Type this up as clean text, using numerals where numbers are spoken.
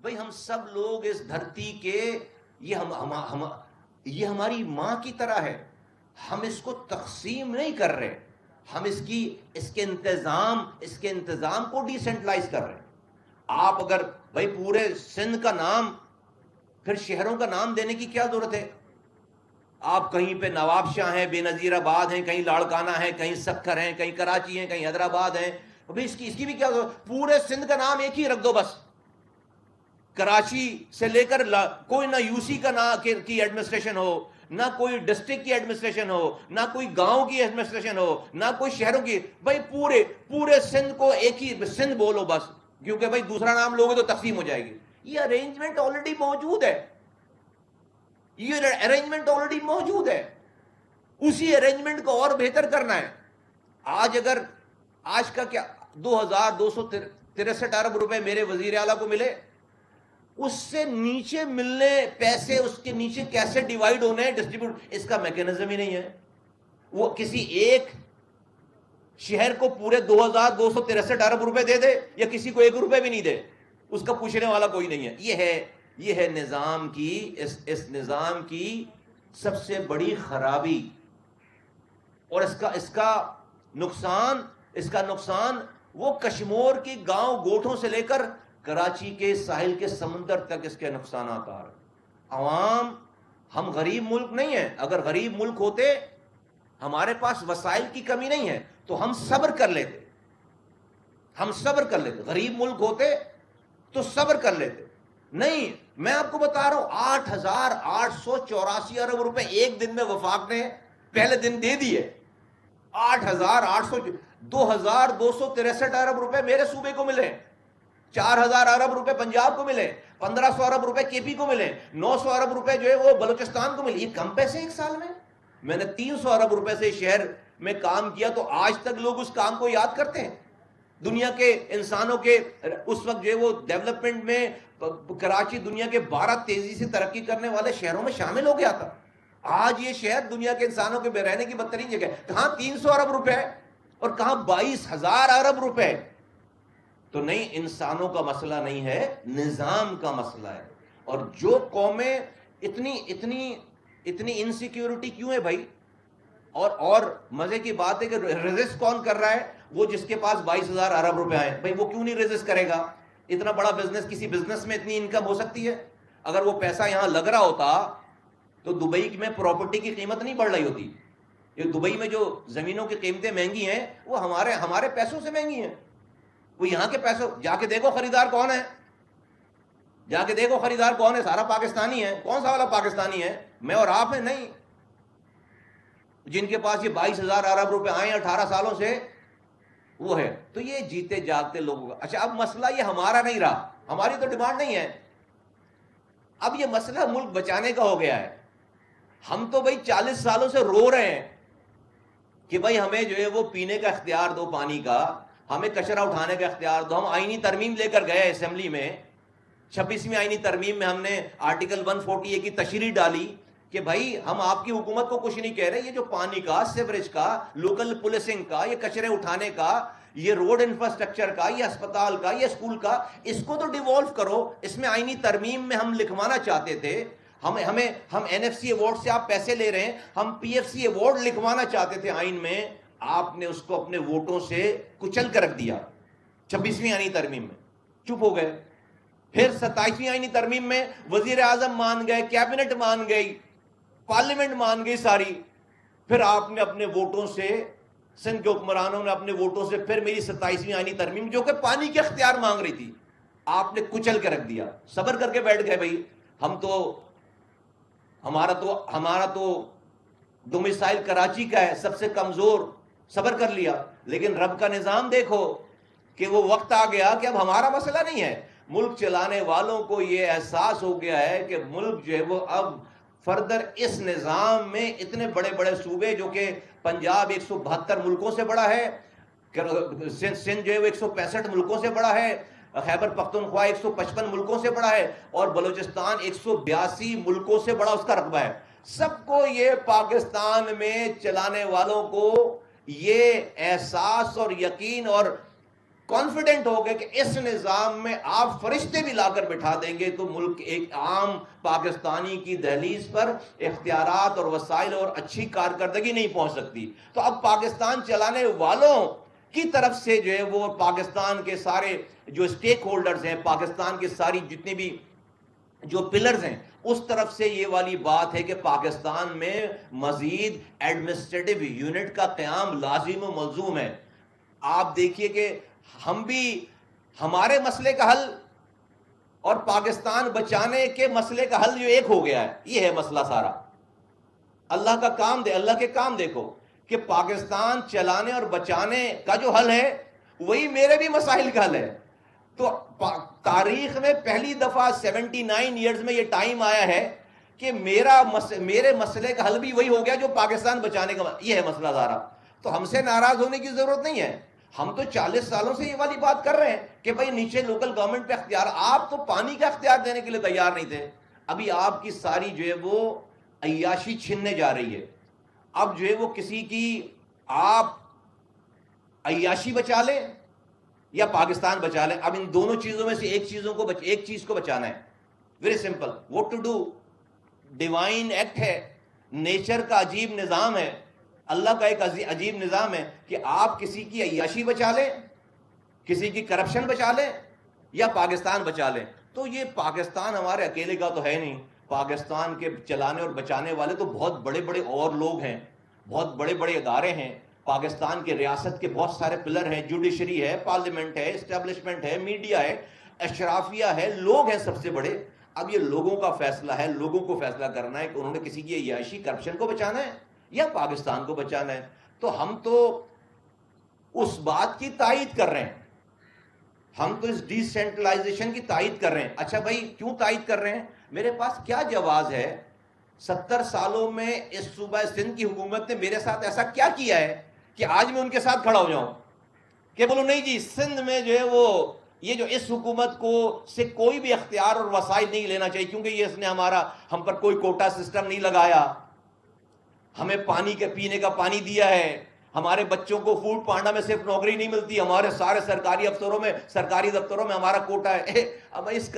بھئی ہم سب لوگ اس دھرتی کے، یہ یہ ہماری ماں کی طرح ہے، ہم اس کو تقسیم نہیں کر رہے، ہم اس کے انتظام کو ڈیسینٹرلائز کر رہے ہیں۔ آپ اگر بھائی پورے سندھ کا نام، پھر شہروں کا نام دینے کی کیا ضرورت ہے؟ آپ کہیں پہ نواب شاہ ہیں، بے نظیر آباد ہیں، کہیں لاڑکانہ ہیں، کہیں سکھر ہیں، کہیں کراچی ہیں، کہیں حیدرآباد ہیں، ابھی اس کی بھی کیا ضرورت؟ پورے سندھ کا نام ایک ہی رکھ دو بس، کراچی سے لے کر کوئی نہ یو سی کا نام کی ایڈمنسٹریشن ہو، نہ کوئی ڈسٹرکٹ کی ایڈمنسٹریشن ہو، نہ کوئی گاؤں کی ایڈمنسٹریشن ہو، نہ کوئی شہروں کی، بھائی پورے سندھ کو ایک ہی سندھ بولو بس، کیونکہ بھائی دوسرا نام لوگے تو تقسیم ہو جائے گی۔ یہ ارینجمنٹ آلریڈی موجود ہے، یہ ارینجمنٹ آلریڈی موجود ہے، اسی ارینجمنٹ کو اور بہتر کرنا ہے۔ آج کا کیا 2263 ارب روپے میرے وزیر اعلیٰ کو ملے، اس سے نیچے ملنے پیسے اس کے نیچے کیسے ڈیوائیڈ ہونے ہیں، ڈسٹریبیوٹ، اس کا میکینزم ہی نہیں ہے۔ وہ کسی ایک شہر کو پورے 2263 ارب روپے دے دے یا کسی کو 1 روپے بھی نہیں دے، اس کا پوچھنے والا کوئی نہیں ہے۔ یہ ہے نظام کی، اس نظام کی سب سے بڑی خرابی، اور اس کا نقصان وہ کشمور کی گاؤں گوٹھوں سے لے کر کراچی کے ساحل کے سمندر تک اس کے نقصانات آ رہے۔ عوام، ہم غریب ملک نہیں ہیں، اگر غریب ملک ہوتے، ہمارے پاس وسائل کی کمی نہیں ہے تو ہم صبر کر لیتے، غریب ملک ہوتے تو صبر کر لیتے، نہیں۔ میں آپ کو بتا رہا ہوں 8,884 ارب روپے ایک دن میں وفاق نے پہلے دن دے دیے۔ 2263 ارب روپے میرے صوبے کو ملے، 4,000 ارب روپے پنجاب کو ملے، 1,500 ارب روپے کے پی کو ملے، 900 ارب روپے جو ہے وہ بلوچستان کو ملے۔ یہ کم پیسے ایک سال میں نے 300 ارب روپے سے شہر میں کام کیا، تو آج تک لوگ اس کام کو یاد کرتے ہیں۔ دنیا کے انسانوں کے اس وقت جو ہے وہ ڈیولپمنٹ میں کراچی دنیا کے 12 تیزی سے ترقی کرنے والے شہروں میں شامل ہو گیا تھا۔ آج یہ شہر دنیا کے انسانوں کے رہنے کی بدترین جگہ ہے۔ کہاں 300 ارب روپے اور کہاں 22,000 ارب روپے۔ تو نہیں، انسانوں کا مسئلہ نہیں ہے، نظام کا مسئلہ ہے۔ اور جو قومیں اتنی انسیکیورٹی کیوں ہے بھائی؟ اور مزے کی بات ہے کہ ریزسٹ کون کر رہا ہے؟ وہ جس کے پاس 22,000 ارب روپے آئے، بھائی وہ کیوں نہیں ریزسٹ کرے گا؟ اتنا بڑا بزنس، کسی بزنس میں اتنی انکم ہو سکتی ہے؟ اگر وہ پیسہ یہاں لگ رہا ہوتا تو دبئی میں پراپرٹی کی قیمت نہیں بڑھ رہی ہوتی۔ یہ دبئی میں جو زمینوں کی قیمتیں مہنگی ہیں وہ ہمارے پیسوں سے مہنگی ہیں۔ وہ یہاں کے پیسوں، جا کے دیکھو خریدار کون ہے، سارا پاکستانی ہے۔ کون سا والا پاکستانی ہے؟ میں اور آپ ہیں؟ نہیں۔ جن کے پاس یہ 22,000 ارب روپے آئے ہیں 18 سالوں سے، وہ ہے۔ تو یہ جیتے جاگتے لوگوں کا۔ اچھا، اب مسئلہ یہ ہمارا نہیں رہا، ہماری تو ڈیمانڈ نہیں ہے، اب یہ مسئلہ ملک بچانے کا ہو گیا ہے۔ ہم تو بھائی 40 سالوں سے رو رہے ہیں کہ بھائی ہمیں جو ہے وہ پینے کا اختیار دو، پانی کا، ہمیں کچرا اٹھانے کا اختیار دو۔ ہم آئینی ترمیم لے کر گئے اسمبلی میں، 26ویں آئینی ترمیم میں ہم نے آرٹیکل 140 کی تشریح ڈالی کہ بھائی ہم آپ کی حکومت کو کچھ نہیں کہہ رہے، یہ جو پانی کا، سیوریج کا، لوکل پولیسنگ کا، یہ کچرے اٹھانے کا، یہ روڈ انفراسٹرکچر کا، یہ اسپتال کا، یہ اسکول کا، اس کو تو ڈیوالو کرو۔ اس میں آئینی ترمیم میں ہم لکھوانا چاہتے تھے، ہم این ایف سی ایوارڈ سے آپ پیسے لے رہے ہیں، ہم پی ایف سی ایوارڈ لکھوانا چاہتے تھے آئین میں، آپ نے اس کو اپنے ووٹوں سے کچل کر رکھ دیا۔ 26ویں آئینی ترمیم میں چپ ہو گئے۔ پھر 27ویں آئینی ترمیم میں وزیر اعظم مان گئے، کیبنٹ مان گئی، پارلیمنٹ مان گئی ساری۔ پھر آپ نے اپنے ووٹوں سے، سندھ کے حکمرانوں نے اپنے ووٹوں سے پھر میری 27ویں آئینی ترمیم جو کہ پانی کے اختیار مانگ رہی تھی، آپ نے کچل کے رکھ دیا۔ صبر کر کے بیٹھ گئے بھائی، ہمارا تو ڈومیسائل کراچی کا ہے، سب سے کمزور، صبر کر لیا۔ لیکن رب کا نظام دیکھو کہ وہ وقت آ گیا کہ اب ہمارا مسئلہ نہیں ہے۔ ملک چلانے والوں کو یہ احساس ہو گیا ہے کہ ملک جو ہے وہ اب فردر اس نظام میں اتنے بڑے بڑے صوبے، جو کہ پنجاب 172 ملکوں سے بڑا ہے، سندھ جو ہے وہ 165 ملکوں سے بڑا ہے، خیبر پختونخوا 155 ملکوں سے بڑا ہے، اور بلوچستان 182 ملکوں سے بڑا اس کا رقبہ ہے۔ سب کو یہ پاکستان میں چلانے والوں کو یہ احساس اور یقین اور کانفیڈنٹ ہو گئے کہ اس نظام میں آپ فرشتے بھی لا کر بٹھا دیں گے تو ملک ایک عام پاکستانی کی دہلیز پر اختیارات اور وسائل اور اچھی کارکردگی نہیں پہنچ سکتی. تو اب پاکستان چلانے والوں کی طرف سے جو ہے وہ پاکستان کے سارے جو اسٹیک ہولڈرز ہیں، پاکستان کے ساری جتنے بھی جو پلرز ہیں، اس طرف سے یہ والی بات ہے کہ پاکستان میں مزید ایڈمنسٹریٹو یونٹ کا قیام لازم و ملزوم ہے. آپ دیکھیے کہ ہم بھی ہمارے مسئلے کا حل اور پاکستان بچانے کے مسئلے کا حل جو ایک ہو گیا ہے، یہ ہے مسئلہ سارا. اللہ کا کام اللہ کے کام دیکھو کہ پاکستان چلانے اور بچانے کا جو حل ہے وہی میرے بھی مسائل کا حل ہے. تو تاریخ میں پہلی دفعہ 79 ایئرز میں یہ ٹائم آیا ہے کہ میرے مسئلے کا حل بھی وہی ہو گیا جو پاکستان بچانے کا، یہ ہے مسئلہ سارا. تو ہم سے ناراض ہونے کی ضرورت نہیں ہے. ہم تو 40 سالوں سے یہ والی بات کر رہے ہیں کہ بھائی نیچے لوکل گورنمنٹ پہ اختیار، آپ تو پانی کا اختیار دینے کے لیے تیار نہیں تھے. ابھی آپ کی ساری جو ہے وہ عیاشی چھننے جا رہی ہے. اب جو ہے وہ کسی کی آپ عیاشی بچا لیں یا پاکستان بچا لیں. اب ان دونوں چیزوں میں سے ایک چیز کو بچانا ہے. Very simple, what to do. Divine act ہے، نیچر کا عجیب نظام ہے، اللہ کا ایک عجیب نظام ہے کہ آپ کسی کی عیاشی بچا لیں، کسی کی کرپشن بچا لیں یا پاکستان بچا لیں. تو یہ پاکستان ہمارے اکیلے کا تو ہے نہیں. پاکستان کے چلانے اور بچانے والے تو بہت بڑے بڑے اور لوگ ہیں، بہت بڑے بڑے ادارے ہیں. پاکستان کے ریاست کے بہت سارے پلر ہیں، جوڈیشری ہے، پارلیمنٹ ہے، اسٹیبلشمنٹ ہے، میڈیا ہے، اشرافیہ ہے، لوگ ہیں سب سے بڑے. اب یہ لوگوں کا فیصلہ ہے، لوگوں کو فیصلہ کرنا ہے کہ انہوں نے کسی کی عیاشی کرپشن کو بچانا ہے یا پاکستان کو بچانا ہے. تو ہم تو اس بات کی تائید کر رہے ہیں، ہم تو اس ڈی سینٹرلائزیشن کی تائید کر رہے ہیں. اچھا بھائی کیوں تائید کر رہے ہیں؟ میرے پاس کیا جواز ہے؟ 70 سالوں میں اس صوبہ سندھ کی حکومت نے میرے ساتھ ایسا کیا کیا ہے کہ آج میں ان کے ساتھ کھڑا ہو جاؤں کہ بولوں نہیں جی سندھ میں جو ہے وہ یہ جو اس حکومت کو سے کوئی بھی اختیار اور وسائل نہیں لینا چاہیے کیونکہ یہ اس نے ہم پر کوئی کوٹا سسٹم نہیں لگایا، ہمیں پانی کے پینے کا پانی دیا ہے، ہمارے بچوں کو فوڈ پانڈا میں صرف نوکری نہیں ملتی، ہمارے سارے سرکاری دفتروں میں ہمارا کوٹا ہے. اب اس